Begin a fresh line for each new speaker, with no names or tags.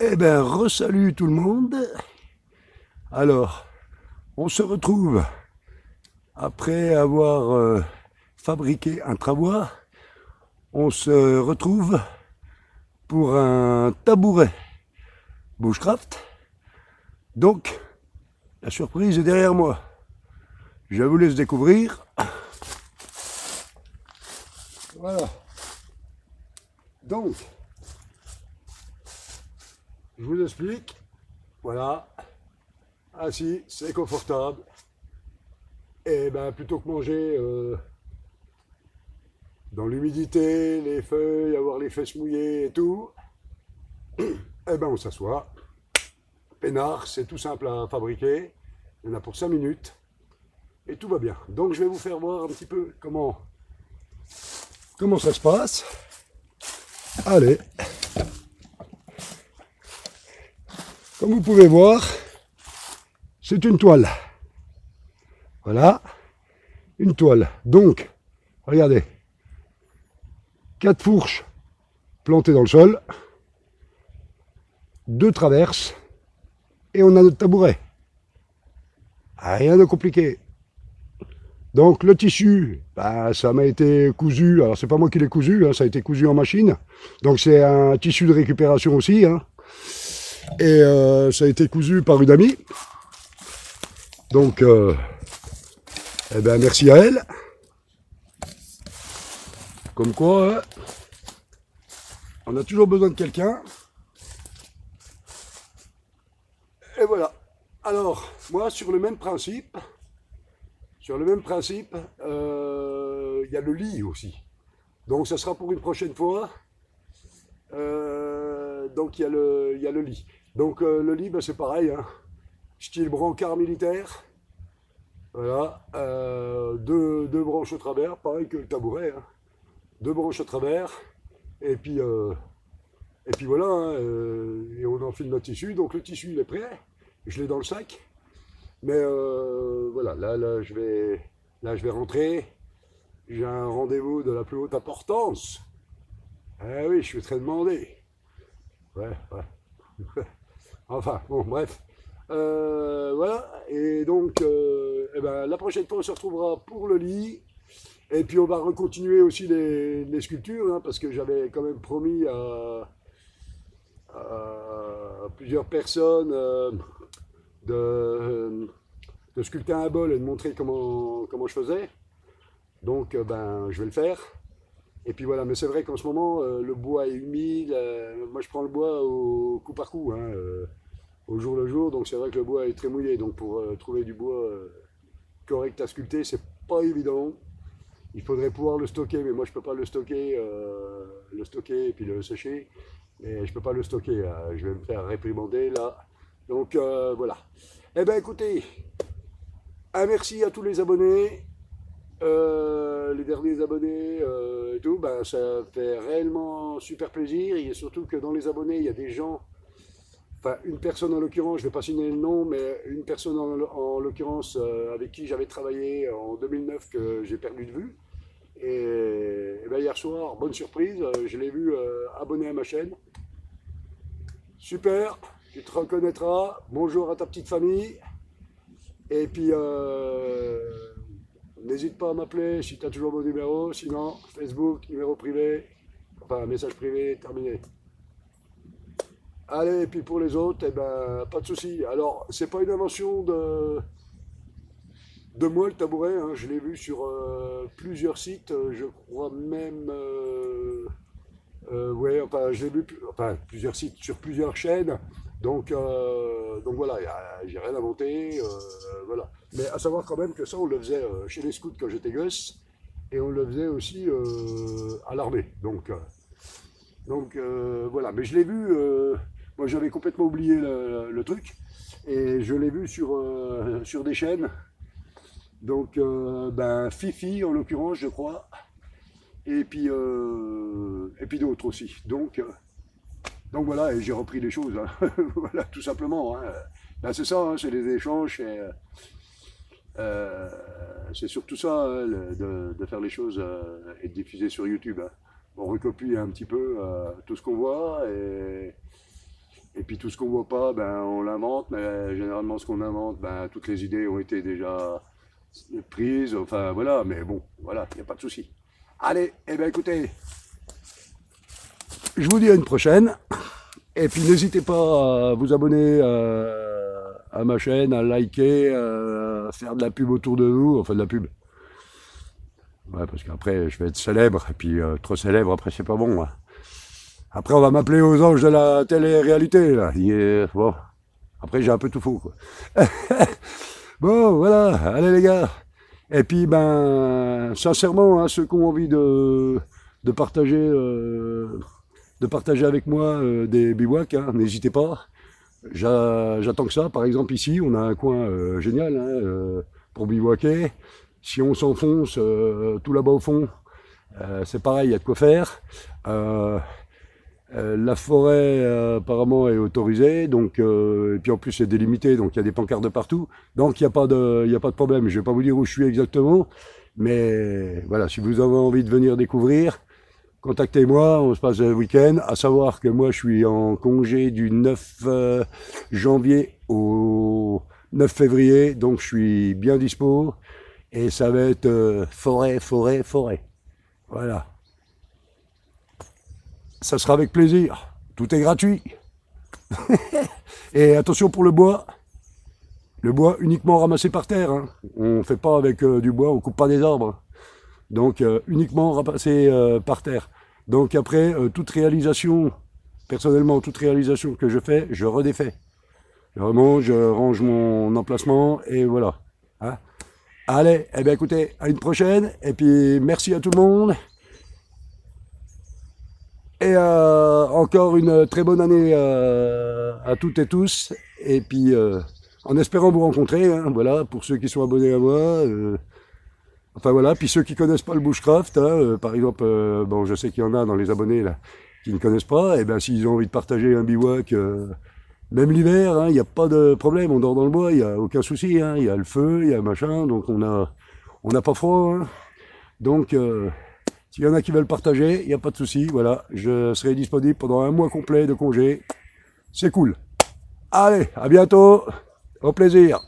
Eh ben, re-salut tout le monde. Alors, on se retrouve après avoir fabriqué un travois. On se retrouve pour un tabouret bushcraft. Donc, la surprise est derrière moi. Je vous laisse découvrir. Voilà. Donc, je vous explique. Voilà. Assis, c'est confortable. Et ben, plutôt que manger dans l'humidité, les feuilles, avoir les fesses mouillées et tout, eh ben, on s'assoit. Peinard, c'est tout simple à fabriquer. Il y en a pour 5 minutes. Et tout va bien. Donc, je vais vous faire voir un petit peu comment ça se passe. Allez. Comme vous pouvez voir, c'est une toile. Voilà, une toile. Donc, regardez, 4 fourches plantées dans le sol, 2 traverses, et on a notre tabouret. Rien de compliqué. Donc le tissu, bah, ça m'a été cousu, alors c'est pas moi qui l'ai cousu, hein, ça a été cousu en machine. Donc c'est un tissu de récupération aussi, hein. Et ça a été cousu par une amie. Donc, eh ben, merci à elle. Comme quoi, hein, on a toujours besoin de quelqu'un. Et voilà. Alors, moi, sur le même principe, il y a le lit aussi. Donc, ça sera pour une prochaine fois. Donc, il y a le lit. Donc, le lit, ben, c'est pareil, hein, style brancard militaire. Voilà, deux branches au travers, pareil que le tabouret, hein. 2 branches au travers, et puis voilà, hein, et on enfile notre tissu. Donc le tissu il est prêt, je l'ai dans le sac, mais voilà, là je vais rentrer. J'ai un rendez-vous de la plus haute importance. Ah oui, je suis très demandé. Ouais, ouais. Enfin, bon, bref. Voilà, et donc, eh ben, la prochaine fois, on se retrouvera pour le lit. Et puis, on va recontinuer aussi les sculptures, hein, parce que j'avais quand même promis à plusieurs personnes de, de sculpter un bol et de montrer comment je faisais. Donc, ben, je vais le faire. Et puis voilà, mais c'est vrai qu'en ce moment, le bois est humide. Moi, je prends le bois au coup par coup, hein, au jour le jour. Donc, c'est vrai que le bois est très mouillé. Donc, pour trouver du bois correct à sculpter, c'est pas évident. Il faudrait pouvoir le stocker, mais moi, je peux pas le stocker et puis le sécher. Mais je peux pas le stocker. Je vais me faire réprimander là. Donc, voilà. Eh bien, écoutez, un merci à tous les abonnés. Les derniers abonnés et tout, ben, ça fait réellement super plaisir. Et surtout que dans les abonnés, il y a des gens, enfin une personne en l'occurrence, je ne vais pas signer le nom, mais une personne en l'occurrence avec qui j'avais travaillé en 2009 que j'ai perdu de vue. Et ben, hier soir, bonne surprise, je l'ai vu abonné à ma chaîne. Super, tu te reconnaîtras. Bonjour à ta petite famille. Et puis, n'hésite pas à m'appeler si tu as toujours mon numéro. Sinon, Facebook, numéro privé, enfin, message privé, terminé. Allez, et puis pour les autres, eh ben, pas de souci. Alors, c'est pas une invention de moi le tabouret, hein. Je l'ai vu sur plusieurs sites, je crois même. Ouais, enfin, je l'ai vu enfin, plusieurs sites sur plusieurs chaînes. Donc voilà, j'ai rien inventé. Voilà. Mais à savoir quand même que ça, on le faisait chez les scouts quand j'étais gosse. Et on le faisait aussi à l'armée. Donc voilà. Mais je l'ai vu, moi j'avais complètement oublié le truc. Et je l'ai vu sur des chaînes. Donc, ben, Fifi en l'occurrence, je crois. Et puis d'autres aussi. Donc voilà, et j'ai repris les choses, hein. Voilà, tout simplement, hein. Ben, c'est ça, hein, c'est les échanges, c'est surtout ça, hein, de faire les choses et de diffuser sur YouTube, hein. On recopie un petit peu tout ce qu'on voit, et puis tout ce qu'on voit pas, ben, on l'invente, mais généralement ce qu'on invente, ben, toutes les idées ont été déjà prises, enfin voilà, mais bon, voilà, il n'y a pas de souci. Allez, eh ben écoutez, je vous dis à une prochaine, et puis n'hésitez pas à vous abonner à ma chaîne, à liker, à faire de la pub autour de vous, enfin de la pub. Ouais, parce qu'après, je vais être célèbre, et puis trop célèbre, après, c'est pas bon. Hein. Après, on va m'appeler aux anges de la télé-réalité, là. Bon. Après, j'ai un peu tout faux, quoi. Bon, voilà, allez les gars. Et puis, ben, sincèrement, hein, ceux qui ont envie de partager avec moi des bivouacs, hein, n'hésitez pas. J'attends que ça. Par exemple, ici, on a un coin génial hein, pour bivouaquer. Si on s'enfonce tout là-bas au fond, c'est pareil, il y a de quoi faire. La forêt apparemment est autorisée, donc et puis en plus c'est délimité, donc il y a des pancartes de partout, donc il n'y a pas de problème. Je ne vais pas vous dire où je suis exactement, mais voilà, si vous avez envie de venir découvrir, contactez-moi, on se passe le week-end. À savoir que moi je suis en congé du 9 janvier au 9 février, donc je suis bien dispo. Et ça va être forêt. Voilà. Ça sera avec plaisir. Tout est gratuit. Et attention pour le bois. Le bois uniquement ramassé par terre. Hein. On ne fait pas avec du bois, on ne coupe pas des arbres. Donc uniquement ramassé par terre. Donc après, toute réalisation, personnellement, toute réalisation que je fais, je redéfais. Vraiment, je range mon emplacement et voilà. Hein. Allez, eh bien écoutez, à une prochaine, et puis merci à tout le monde, et encore une très bonne année à toutes et tous, et puis en espérant vous rencontrer, hein, voilà, pour ceux qui sont abonnés à moi, enfin voilà, puis ceux qui connaissent pas le bushcraft, hein, par exemple, bon je sais qu'il y en a dans les abonnés là, qui ne connaissent pas, et bien s'ils ont envie de partager un bivouac, même l'hiver, il n'y a pas de problème, on dort dans le bois, il n'y a aucun souci, il y a le feu, il y a machin, donc on n'a pas froid. Hein. Donc, s'il y en a qui veulent partager, il n'y a pas de souci, voilà, je serai disponible pendant un mois complet de congé, c'est cool. Allez, à bientôt, au plaisir.